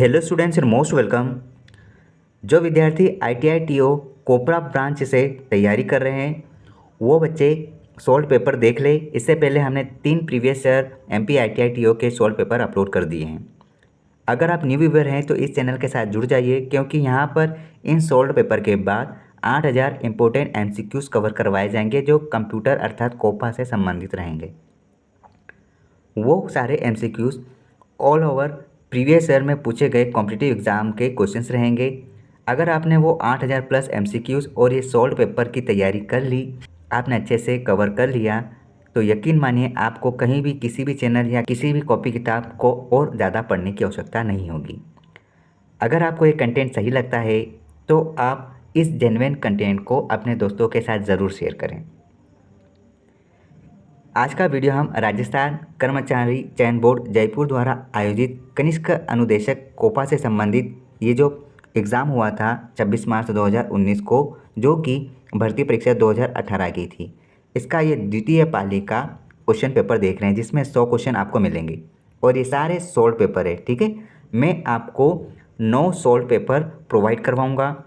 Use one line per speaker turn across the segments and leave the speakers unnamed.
Hello students and most welcome. जो विद्यार्थी ITI TO Kopra branch से तैयारी कर रहे हैं वो बच्चे सॉल्व पेपर देख ले। इससे पहले हमने 3 previous year MP ITI TO के सॉल्व पेपर अपलोड कर दिए हैं। अगर आप न्यू व्यूअर हैं तो इस चैनल के साथ जुड़ जाइए, क्योंकि यहाँ पर इन सॉल्व पेपर के बाद 8000 इम्पोर्टेंट MCQs कवर करवाए जाएंगे जो कंप्यूटर अर्थात कोपा से संबंधित रहेंगे। वो सारे MCQs all over previous year में पूछे गए कॉम्पिटिटिव एग्ज़ाम के क्वेश्चंस रहेंगे। अगर आपने वो 8000 प्लस MCQs और ये सॉल्व पेपर की तैयारी कर ली, आपने अच्छे से कवर कर लिया, तो यकीन मानिए आपको कहीं भी किसी भी चैनल या किसी भी कॉपी किताब को और ज़्यादा पढ़ने की आवश्यकता नहीं होगी। अगर आपको ये कंटेंट सही लगता है तो आप इस जेन्युइन कंटेंट को अपने दोस्तों के साथ ज़रूर शेयर करें। आज का वीडियो हम राजस्थान कर्मचारी चयन बोर्ड जयपुर द्वारा आयोजित कनिष्क अनुदेशक कोपा से संबंधित ये जो एग्ज़ाम हुआ था 26 मार्च 2019 को, जो कि भर्ती परीक्षा 2018 की थी, इसका ये द्वितीय पाली का क्वेश्चन पेपर देख रहे हैं, जिसमें 100 क्वेश्चन आपको मिलेंगे और ये सारे सॉल्व पेपर है। ठीक है, मैं आपको 9 सॉल्व पेपर प्रोवाइड करवाऊँगा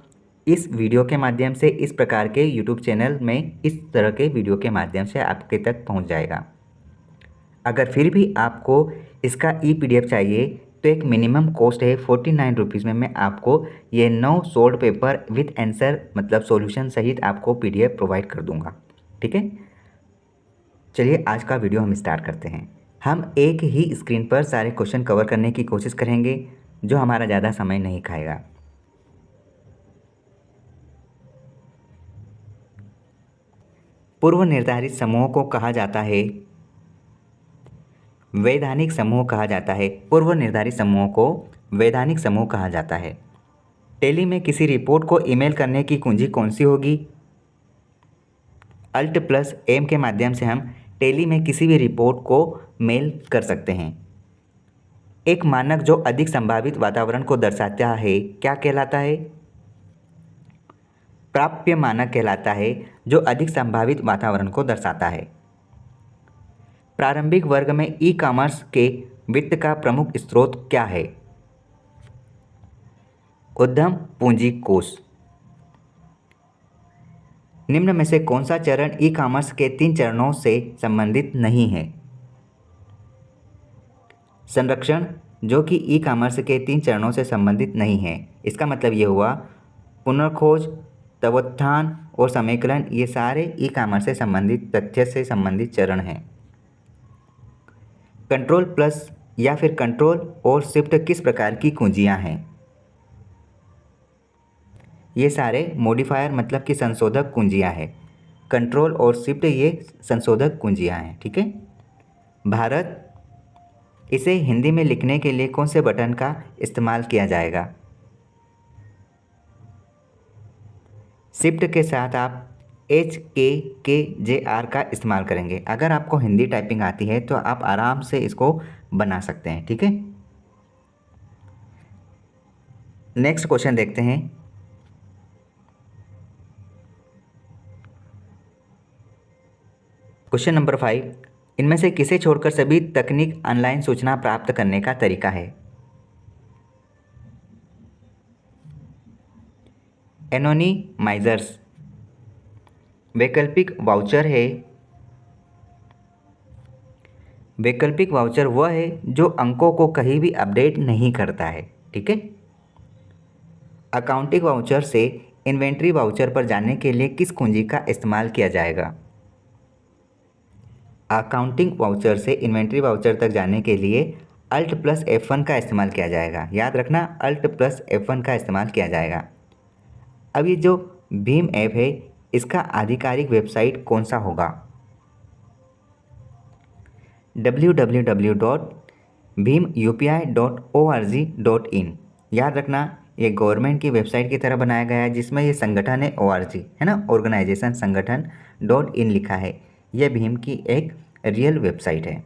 इस वीडियो के माध्यम से। इस प्रकार के यूट्यूब चैनल में इस तरह के वीडियो के माध्यम से आपके तक पहुंच जाएगा। अगर फिर भी आपको इसका PDF चाहिए तो एक मिनिमम कॉस्ट है 49 रुपीज़ में मैं आपको ये 9 सॉल्व पेपर विथ आंसर मतलब सॉल्यूशन सहित आपको PDF प्रोवाइड कर दूंगा। ठीक है, चलिए आज का वीडियो हम स्टार्ट करते हैं। हम एक ही स्क्रीन पर सारे क्वेश्चन कवर करने की कोशिश करेंगे, जो हमारा ज़्यादा समय नहीं खाएगा। पूर्व निर्धारित समूहों को कहा जाता है वैधानिक समूह कहा जाता है। पूर्व निर्धारित समूहों को वैधानिक समूह कहा जाता है। टेली में किसी रिपोर्ट को ईमेल करने की कुंजी कौन सी होगी? Alt+M के माध्यम से हम टेली में किसी भी रिपोर्ट को मेल कर सकते हैं। एक मानक जो अधिक संभावित वातावरण को दर्शाता है क्या कहलाता है? प्राप्य मानक कहलाता है, जो अधिक संभावित वातावरण को दर्शाता है। प्रारंभिक वर्ग में ई-कॉमर्स के वित्त का प्रमुख स्रोत क्या है? उद्यम पूंजी कोष। निम्न में से कौन सा चरण ई-कॉमर्स के 3 चरणों से संबंधित नहीं है? संरक्षण, जो कि ई-कॉमर्स के 3 चरणों से संबंधित नहीं है। इसका मतलब ये हुआ पुनर्खोज, तवोत्थान और समेकलन, ये सारे ई-कॉमर्स से संबंधित तथ्य से संबंधित चरण हैं। कंट्रोल प्लस या फिर कंट्रोल और शिफ्ट किस प्रकार की कुंजियां हैं? ये सारे मॉडिफायर मतलब कि संशोधक कुंजियां हैं। कंट्रोल और शिफ्ट ये संशोधक कुंजियां हैं। ठीक है, भारत इसे हिंदी में लिखने के लिए कौन से बटन का इस्तेमाल किया जाएगा? शिफ्ट के साथ आप HKKJR का इस्तेमाल करेंगे। अगर आपको हिंदी टाइपिंग आती है तो आप आराम से इसको बना सकते हैं। ठीक है, नेक्स्ट क्वेश्चन देखते हैं। क्वेश्चन नंबर 5, इनमें से किसे छोड़कर सभी तकनीक ऑनलाइन सूचना प्राप्त करने का तरीका है? एनोनिमाइजर्स, वैकल्पिक वाउचर है। वैकल्पिक वाउचर वह है जो अंकों को कहीं भी अपडेट नहीं करता है। ठीक है, अकाउंटिंग वाउचर से इन्वेंट्री वाउचर पर जाने के लिए किस कुंजी का इस्तेमाल किया जाएगा? अकाउंटिंग वाउचर से इन्वेंट्री वाउचर तक जाने के लिए Alt+F1 का इस्तेमाल किया जाएगा। याद रखना, Alt+F1 का इस्तेमाल किया जाएगा। अब ये जो भीम ऐप है इसका आधिकारिक वेबसाइट कौन सा होगा? www.bhimupi.org.in। याद रखना, ये गवर्नमेंट की वेबसाइट की तरह बनाया गया है, जिसमें ये संगठन है ORG है ना, ऑर्गेनाइजेशन संगठन .in लिखा है। यह भीम की एक रियल वेबसाइट है।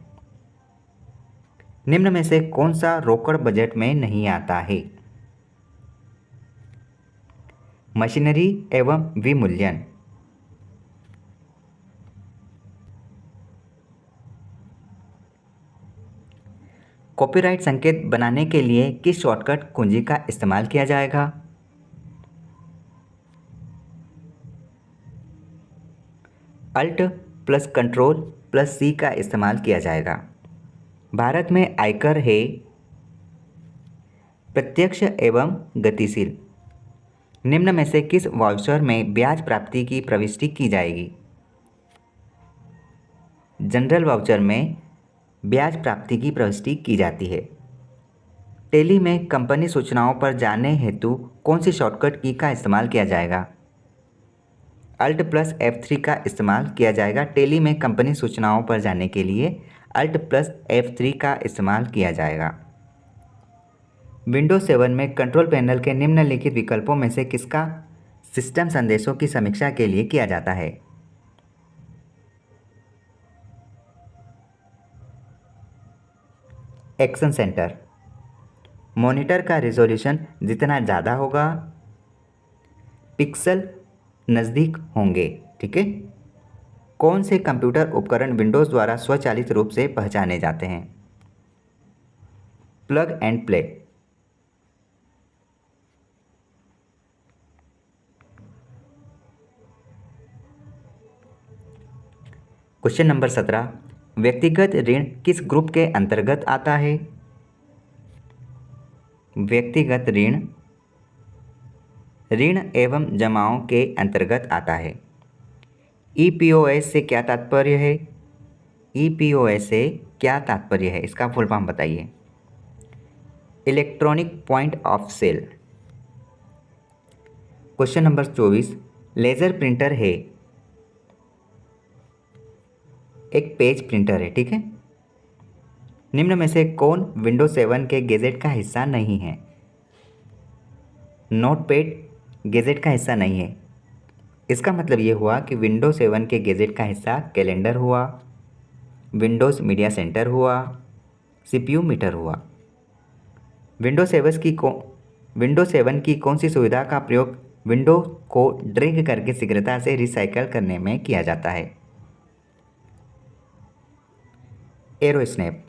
निम्न में से कौन सा रोकड़ बजट में नहीं आता है? मशीनरी एवं विमूल्यन। कॉपीराइट संकेत बनाने के लिए किस शॉर्टकट कुंजी का इस्तेमाल किया जाएगा? अल्ट प्लस कंट्रोल प्लस सी का इस्तेमाल किया जाएगा। भारत में आयकर है प्रत्यक्ष एवं गतिशील। निम्न में से किस वाउचर में ब्याज प्राप्ति की प्रविष्टि की जाएगी? जनरल वाउचर में ब्याज प्राप्ति की प्रविष्टि की जाती है। टेली में कंपनी सूचनाओं पर जाने हेतु कौन सी शॉर्टकट की का इस्तेमाल किया जाएगा? अल्ट प्लस F3 का इस्तेमाल किया जाएगा। टेली में कंपनी सूचनाओं पर जाने के लिए अल्ट प्लस F3 का इस्तेमाल किया जाएगा। विंडोज 7 में कंट्रोल पैनल के निम्नलिखित विकल्पों में से किसका सिस्टम संदेशों की समीक्षा के लिए किया जाता है? Action centre. मॉनिटर का रिजोल्यूशन जितना ज़्यादा होगा पिक्सल नज़दीक होंगे। ठीक है। कौन से कंप्यूटर उपकरण विंडोज़ द्वारा स्वचालित रूप से पहचाने जाते हैं? Plug and play. Question number 17, व्यक्तिगत ऋण किस ग्रुप के अंतर्गत आता है? व्यक्तिगत ऋण ऋण एवं जमाओं के अंतर्गत आता है। ईपीओएस से क्या तात्पर्य है? ईपीओएस से क्या तात्पर्य है, इसका फुल फॉर्म बताइए। Electronic point of sale. Question number 24, laser printer है एक पेज प्रिंटर है। ठीक है। निम्न में से कौन विंडोज 7 के गैजेट का हिस्सा नहीं है? नोटपैड गैजेट का हिस्सा नहीं है। इसका मतलब ये हुआ कि विंडोज 7 के गैजेट का हिस्सा कैलेंडर हुआ, विंडोज़ मीडिया सेंटर हुआ, सीपीयू मीटर हुआ। विंडोज 7 की कौन सी सुविधा का प्रयोग विंडो को ड्रैग करके शीघ्रता से रिसाइकल करने में किया जाता है? Arrow snap.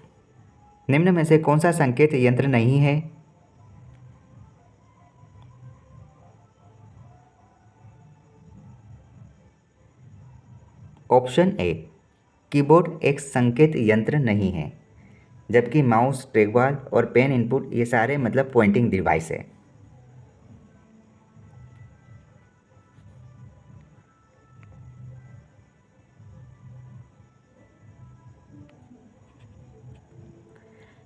निम्न में से कौन सा संकेत यंत्र नहीं है? ऑप्शन ए, कीबोर्ड एक संकेत यंत्र नहीं है, जबकि माउस, ट्रैकबॉल और पेन इनपुट ये सारे मतलब पॉइंटिंग डिवाइस है।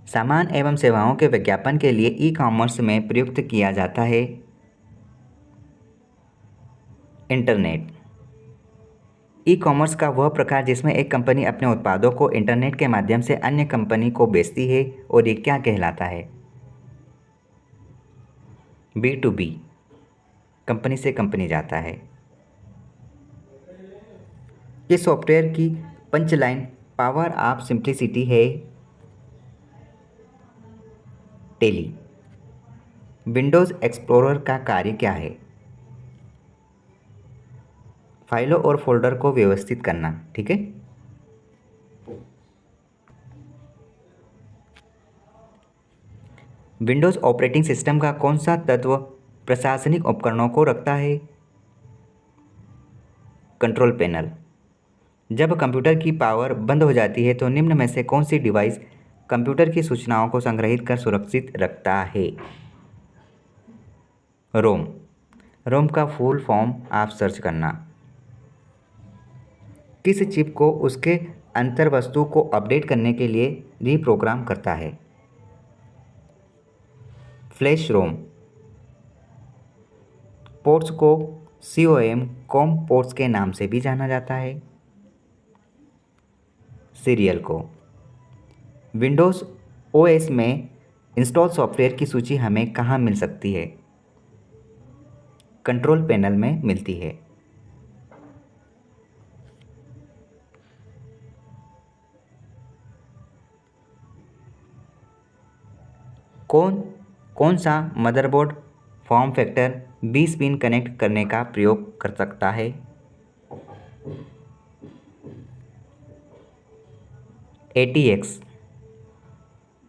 सामान एवं सेवाओं के विज्ञापन के लिए ई कॉमर्स में प्रयुक्त किया जाता है इंटरनेट। ई कॉमर्स का वह प्रकार जिसमें एक कंपनी अपने उत्पादों को इंटरनेट के माध्यम से अन्य कंपनी को बेचती है और ये क्या कहलाता है? B2B, कंपनी से कंपनी जाता है। इस सॉफ्टवेयर की पंचलाइन पावर ऑफ सिंप्लिसिटी है टेली। विंडोज़ एक्सप्लोरर का कार्य क्या है? फाइलों और फोल्डर को व्यवस्थित करना। ठीक है। विंडोज़ ऑपरेटिंग सिस्टम का कौन सा तत्व प्रशासनिक उपकरणों को रखता है? Control panel. जब कंप्यूटर की पावर बंद हो जाती है तो निम्न में से कौन सी डिवाइस कंप्यूटर की सूचनाओं को संग्रहित कर सुरक्षित रखता है? रोम। रोम का फुल फॉर्म आप सर्च करना। किस चिप को उसके अंतर्वस्तु को अपडेट करने के लिए रीप्रोग्राम करता है? फ्लैश रोम। पोर्ट्स को कॉम पोर्ट्स के नाम से भी जाना जाता है। सीरियल को। विंडोज़ ओएस में इंस्टॉल सॉफ्टवेयर की सूची हमें कहाँ मिल सकती है? कंट्रोल पैनल में मिलती है। कौन सा motherboard form factor 20 pin connect करने का प्रयोग कर सकता है? ATX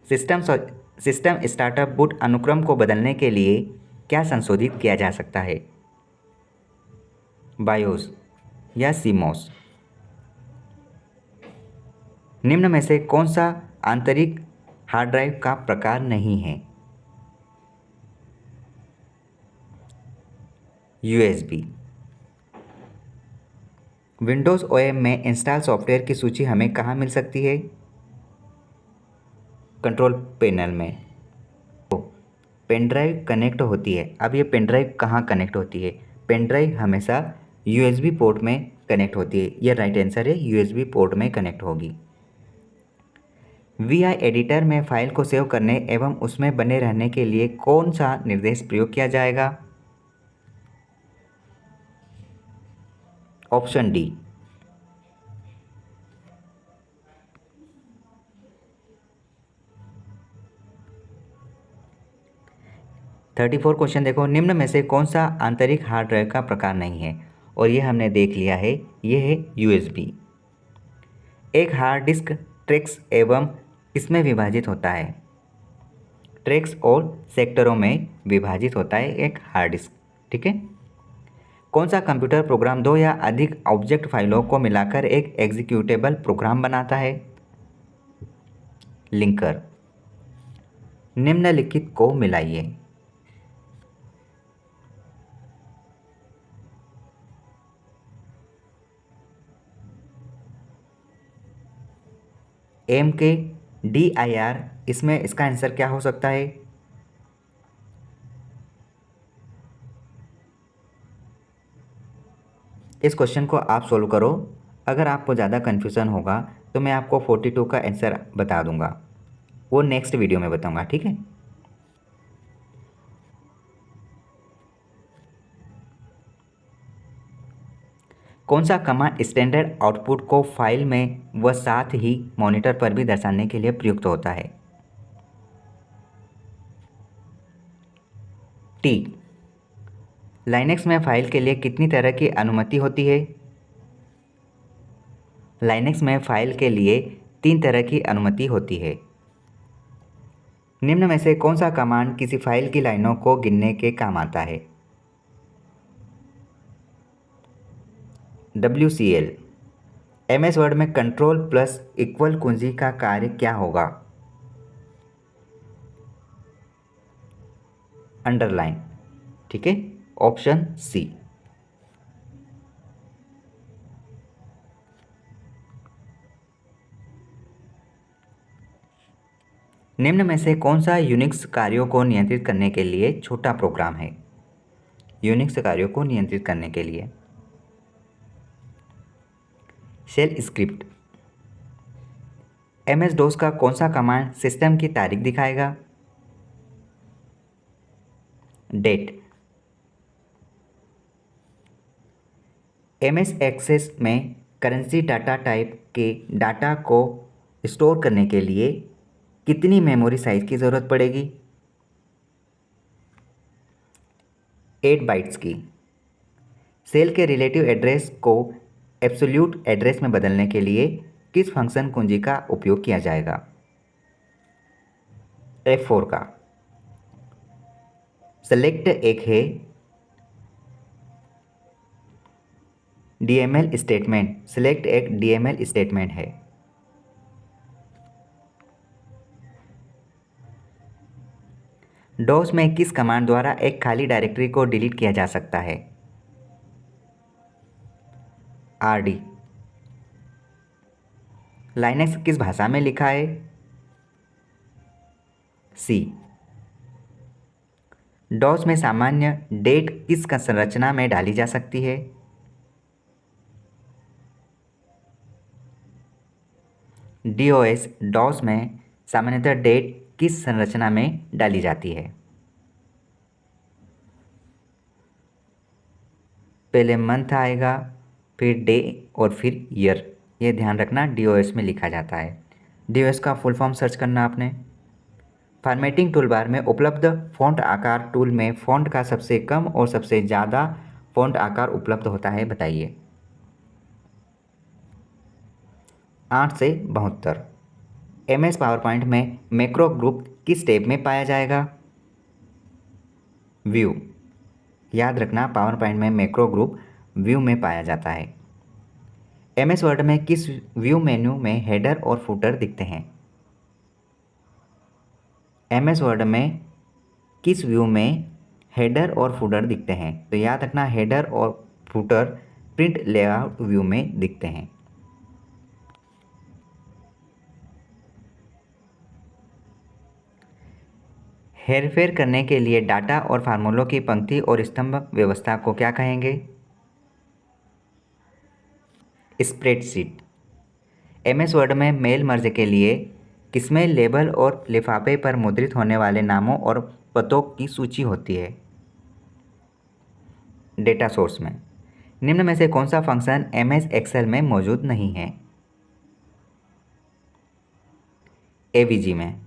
सिस्टम स्टार्टअप बूट अनुक्रम को बदलने के लिए क्या संशोधित किया जा सकता है? बायोस या सीमोस? निम्न में से कौन सा आंतरिक हार्ड ड्राइव का प्रकार नहीं है? USB। विंडोज़ OS में इंस्टॉल सॉफ्टवेयर की सूची हमें कहाँ मिल सकती है? कंट्रोल पैनल में। तो पेन ड्राइव कनेक्ट होती है। अब ये पेन ड्राइव कहाँ कनेक्ट होती है? पेन ड्राइव हमेशा USB पोर्ट में कनेक्ट होती है। यह राइट आंसर है, USB पोर्ट में कनेक्ट होगी। VI एडिटर में फाइल को सेव करने एवं उसमें बने रहने के लिए कौन सा निर्देश प्रयोग किया जाएगा? Option D. 34 क्वेश्चन देखो, निम्न में से कौन सा आंतरिक हार्ड ड्राइव का प्रकार नहीं है? और ये हमने देख लिया है, ये है USB। एक हार्ड डिस्क ट्रैक्स एवं किसमें विभाजित होता है? ट्रैक्स और सेक्टरों में विभाजित होता है एक हार्ड डिस्क। ठीक है। कौन सा कंप्यूटर प्रोग्राम दो या अधिक ऑब्जेक्ट फाइलों को मिलाकर एक एग्जीक्यूटेबल प्रोग्राम बनाता है? लिंकर। निम्नलिखित को मिलाइए। MKDIR, इसमें इसका आंसर क्या हो सकता है? इस क्वेश्चन को आप सोल्व करो। अगर आपको ज़्यादा कन्फ्यूज़न होगा तो मैं आपको 42 का आंसर बता दूंगा, वो नेक्स्ट वीडियो में बताऊंगा। ठीक है। कौन सा कमांड स्टैंडर्ड आउटपुट को फाइल में व साथ ही मॉनिटर पर भी दर्शाने के लिए प्रयुक्त होता है? T। लाइनेक्स में फाइल के लिए कितनी तरह की अनुमति होती है? लाइनेक्स में फाइल के लिए 3 तरह की अनुमति होती है। निम्न में से कौन सा कमांड किसी फाइल की लाइनों को गिनने के काम आता है? WCL। MS वर्ड में कंट्रोल प्लस इक्वल कुंजी का कार्य क्या होगा? अंडरलाइन। ठीक है, ऑप्शन सी। निम्न में से कौन सा यूनिक्स कार्यों को नियंत्रित करने के लिए छोटा प्रोग्राम है? यूनिक्स कार्यों को नियंत्रित करने के लिए शेल स्क्रिप्ट। MS DOS का कौन सा कमांड सिस्टम की तारीख दिखाएगा? डेट। MS एक्सेस में करेंसी डाटा टाइप के डाटा को स्टोर करने के लिए कितनी मेमोरी साइज की ज़रूरत पड़ेगी? 8 बाइट्स की। सेल के रिलेटिव एड्रेस को एब्सोल्यूट एड्रेस में बदलने के लिए किस फंक्शन कुंजी का उपयोग किया जाएगा? F4 का। सेलेक्ट एक है DML स्टेटमेंट। सेलेक्ट एक DML स्टेटमेंट है। डॉस में किस कमांड द्वारा एक खाली डायरेक्टरी को डिलीट किया जा सकता है? RD। लाइनेक्स किस भाषा में लिखा है? C। डॉस में सामान्य डेट किस संरचना में डाली जा सकती है? DOS। डॉस में सामान्यतः डेट किस संरचना में डाली जाती है? पहले मंथ आएगा, फिर डे और फिर ईयर। ये ध्यान रखना, DOS में लिखा जाता है। DOS का फुल फॉर्म सर्च करना आपने। फॉर्मेटिंग टूलबार में उपलब्ध फ़ॉन्ट आकार टूल में फ़ॉन्ट का सबसे कम और सबसे ज़्यादा फ़ॉन्ट आकार उपलब्ध होता है, बताइए। 8 से 72। MS पावर पॉइंट में मैक्रो ग्रुप किस टैब में पाया जाएगा? व्यू। याद रखना, पावर पॉइंट में मैक्रो ग्रुप व्यू में पाया जाता है। MS वर्ड में किस व्यू मेन्यू में हेडर और फुटर दिखते हैं? MS वर्ड में किस व्यू में हेडर और फुटर दिखते हैं? तो याद रखना, हेडर और फुटर प्रिंट लेआउट व्यू में दिखते हैं। हेरफेर करने के लिए डाटा और फार्मूलों की पंक्ति और स्तंभ व्यवस्था को क्या कहेंगे? स्प्रेडशीट। MS वर्ड में मेल मर्ज के लिए किसमें लेबल और लिफाफे पर मुद्रित होने वाले नामों और पतों की सूची होती है? डेटा सोर्स में। निम्न में से कौन सा फंक्शन MS एक्सेल में मौजूद नहीं है? AVG में।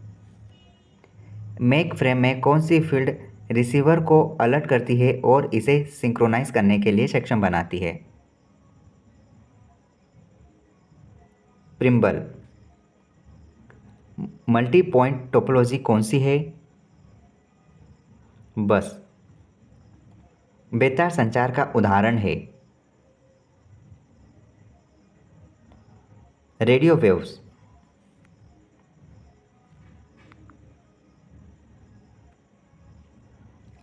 मेक फ्रेम में कौन सी फील्ड रिसीवर को अलर्ट करती है और इसे सिंक्रोनाइज करने के लिए सक्षम बनाती है? प्रिम्बल। मल्टी पॉइंट टोपोलॉजी कौन सी है? बस। बेतार संचार का उदाहरण है? Radio waves.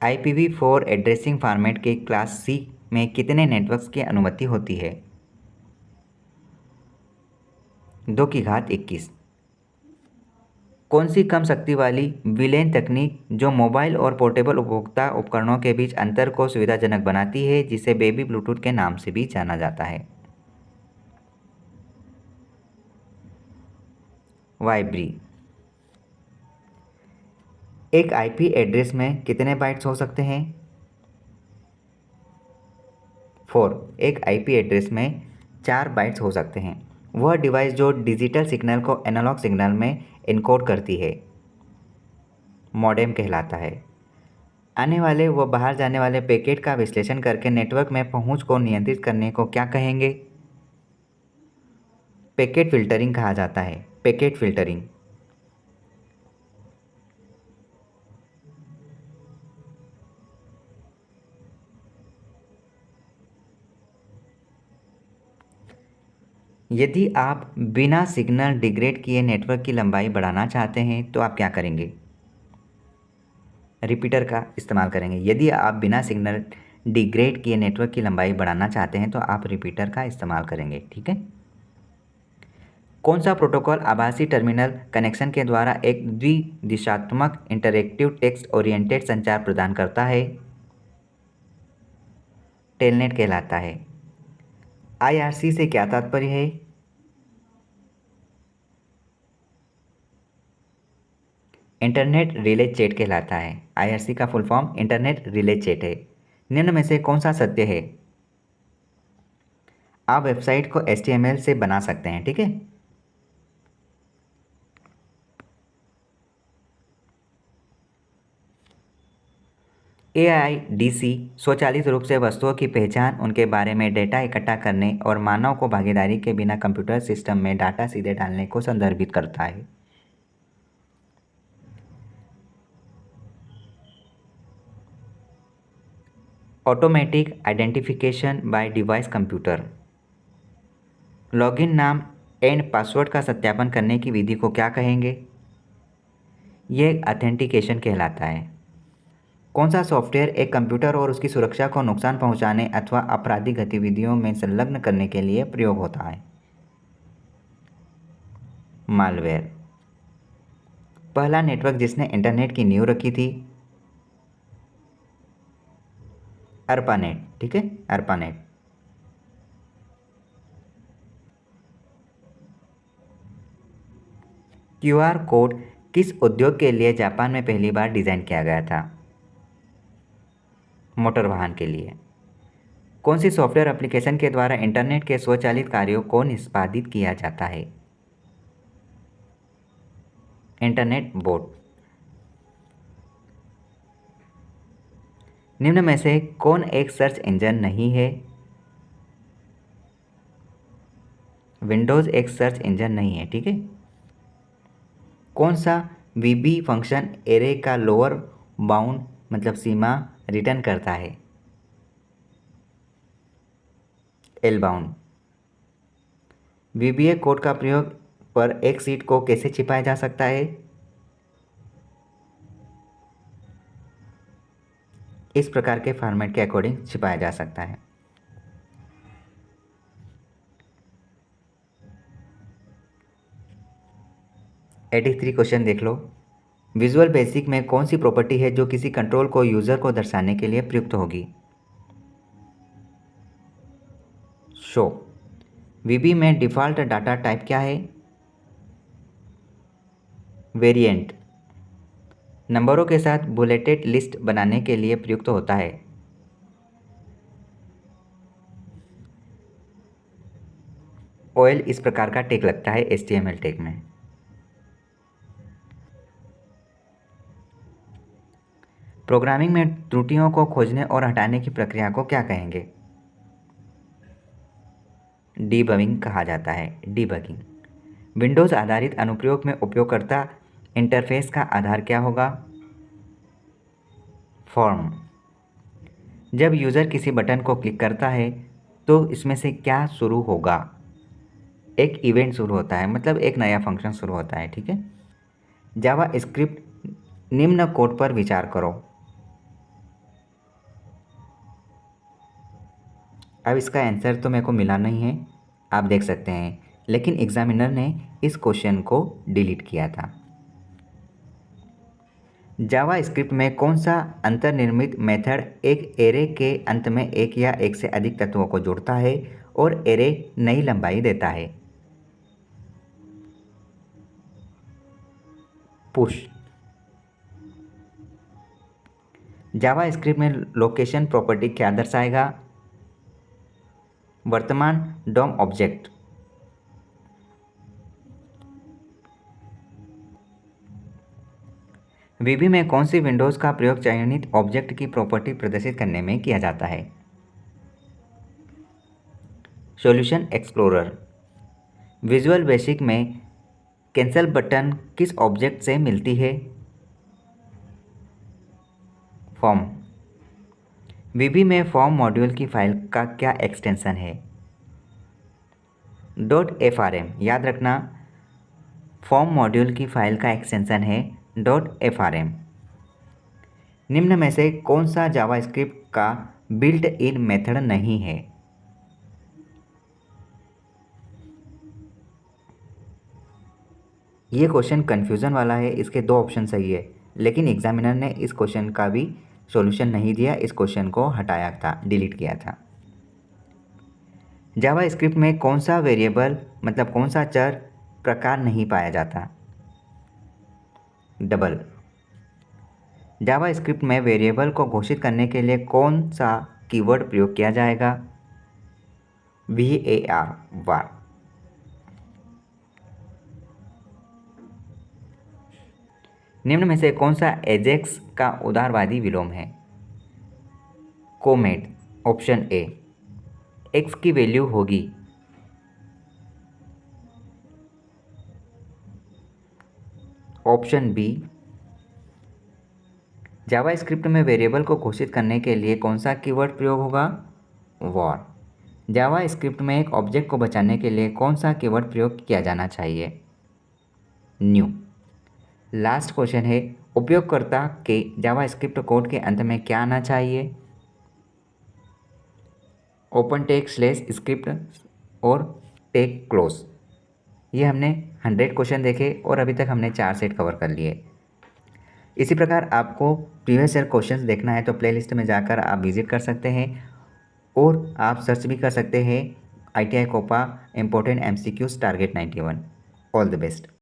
IPv4 addressing format के क्लास C में कितने नेटवर्क्स की अनुमति होती है? 2 की घात 21। कौन सी कम शक्ति वाली विलयन तकनीक जो मोबाइल और पोर्टेबल उपभोक्ता उपकरणों के बीच अंतर को सुविधाजनक बनाती है, जिसे बेबी ब्लूटूथ के नाम से भी जाना जाता है? वाइब्री। एक IP एड्रेस में कितने बाइट्स हो सकते हैं? 4। एक IP एड्रेस में 4 बाइट्स हो सकते हैं। वह डिवाइस जो डिजिटल सिग्नल को एनालॉग सिग्नल में इनकोड करती है मॉडेम कहलाता है। आने वाले व बाहर जाने वाले पैकेट का विश्लेषण करके नेटवर्क में पहुंच को नियंत्रित करने को क्या कहेंगे? पैकेट फिल्टरिंग कहा जाता है। Packet filtering. यदि आप बिना सिग्नल डिग्रेड किए नेटवर्क की लंबाई बढ़ाना चाहते हैं तो आप क्या करेंगे? रिपीटर का इस्तेमाल करेंगे। यदि आप बिना सिग्नल डिग्रेड किए नेटवर्क की लंबाई बढ़ाना चाहते हैं तो आप रिपीटर का इस्तेमाल करेंगे। ठीक है। कौन सा प्रोटोकॉल आभासी टर्मिनल कनेक्शन के द्वारा एक द्विदिशात्मक इंटरैक्टिव टेक्स्ट ओरिएंटेड संचार प्रदान करता है? टेलनेट कहलाता है। IRC से क्या तात्पर्य है? इंटरनेट रिले चैट कहलाता है। IRC का full form internet relay chat है। निम्न में से कौन सा सत्य है? आप वेबसाइट को HTML से बना सकते हैं। ठीक है। AIDC स्वचालित रूप से वस्तुओं की पहचान, उनके बारे में डेटा इकट्ठा करने और मानव को भागीदारी के बिना कंप्यूटर सिस्टम में डाटा सीधे डालने को संदर्भित करता है। Automatic identification by device computer. Login नाम एंड पासवर्ड का सत्यापन करने की विधि को क्या कहेंगे? यह ऑथेंटिकेशन कहलाता है। कौन सा सॉफ्टवेयर एक कंप्यूटर और उसकी सुरक्षा को नुकसान पहुंचाने अथवा आपराधिक गतिविधियों में संलग्न करने के लिए प्रयोग होता है? मालवेयर। पहला नेटवर्क जिसने इंटरनेट की नींव रखी थी? अर्पानेट। ठीक है, अर्पानेट। QR कोड किस उद्योग के लिए जापान में पहली बार डिज़ाइन किया गया था? मोटर वाहन के लिए। कौन सी सॉफ्टवेयर एप्लीकेशन के द्वारा इंटरनेट के स्वचालित कार्यों को निष्पादित किया जाता है? Internet boat. निम्न में से कौन एक सर्च इंजन नहीं है? विंडोज़ एक सर्च इंजन नहीं है। ठीक है। कौन सा वीबी फंक्शन एरे का लोअर बाउंड मतलब सीमा रिटर्न करता है? L bound. वीबीए कोड का प्रयोग पर एक सीट को कैसे छिपाया जा सकता है? इस प्रकार के फॉर्मेट के अकॉर्डिंग छिपाया जा सकता है। एटी 3 क्वेश्चन देख लो। विजुअल बेसिक में कौन सी प्रॉपर्टी है जो किसी कंट्रोल को यूजर को दर्शाने के लिए प्रयुक्त होगी? शो। वीबी में डिफ़ॉल्ट डाटा टाइप क्या है? वेरिएंट। नंबरों के साथ बुलेटेड लिस्ट बनाने के लिए प्रयुक्त होता है। ऑयल इस प्रकार का टैग लगता है HTML टैग में। प्रोग्रामिंग में त्रुटियों को खोजने और हटाने की प्रक्रिया को क्या कहेंगे? डीबगिंग कहा जाता है। डीबगिंग। विंडोज़ आधारित अनुप्रयोग में उपयोगकर्ता इंटरफेस का आधार क्या होगा? फॉर्म। जब यूज़र किसी बटन को क्लिक करता है तो इसमें से क्या शुरू होगा? एक इवेंट शुरू होता है, मतलब एक नया फंक्शन शुरू होता है। ठीक है। जावा स्क्रिप्ट निम्न कोड पर विचार करो। अब इसका आंसर तो मेरे को मिला नहीं है, आप देख सकते हैं, लेकिन एग्जामिनर ने इस क्वेश्चन को डिलीट किया था। जावा स्क्रिप्ट में कौन सा अंतर्निर्मित मेथड एक एरे के अंत में एक या एक से अधिक तत्वों को जोड़ता है और एरे नई लंबाई देता है? पुश। जावा स्क्रिप्ट में लोकेशन प्रॉपर्टी क्या दर्शाएगा? वर्तमान डॉम ऑब्जेक्ट। वीबी में कौन सी विंडोज़ का प्रयोग चयनित ऑब्जेक्ट की प्रॉपर्टी प्रदर्शित करने में किया जाता है? Solution explorer. विजुअल बेसिक में कैंसल बटन किस ऑब्जेक्ट से मिलती है? फॉर्म। वीबी में फॉर्म मॉड्यूल की फाइल का क्या एक्सटेंशन है? .frm। याद रखना, फॉर्म मॉड्यूल की फाइल का एक्सटेंशन है .frm। निम्न में से कौन सा जावास्क्रिप्ट का बिल्ट इन मेथड नहीं है? ये क्वेश्चन कन्फ्यूज़न वाला है, इसके दो ऑप्शन सही है, लेकिन एग्जामिनर ने इस क्वेश्चन का भी सॉल्यूशन नहीं दिया, इस क्वेश्चन को हटाया था, डिलीट किया था। जावा स्क्रिप्ट में कौन सा वेरिएबल मतलब कौन सा चर प्रकार नहीं पाया जाता? डबल। जावा स्क्रिप्ट में वेरिएबल को घोषित करने के लिए कौन सा कीवर्ड प्रयोग किया जाएगा? var var। निम्न में से कौन सा एजेक्स का उदारवादी विलोम है? कोमेट। Option A. एक्स की वैल्यू होगी। Option B. जावा स्क्रिप्ट में वेरिएबल को घोषित करने के लिए कौन सा कीवर्ड प्रयोग होगा? वॉर। जावा स्क्रिप्ट में एक ऑब्जेक्ट को बचाने के लिए कौन सा कीवर्ड प्रयोग किया जाना चाहिए? न्यू। लास्ट क्वेश्चन है, उपयोगकर्ता के जावा स्क्रिप्ट कोड के अंत में क्या आना चाहिए? ओपन टेक स्लैश स्क्रिप्ट और टेक क्लोज। ये हमने 100 क्वेश्चन देखे और अभी तक हमने 4 सेट कवर कर लिए। इसी प्रकार आपको प्रीवियस ईयर क्वेश्चंस देखना है तो प्लेलिस्ट में जाकर आप विजिट कर सकते हैं और आप सर्च भी कर सकते हैं ITI COPA important MCQs target 91। All the best.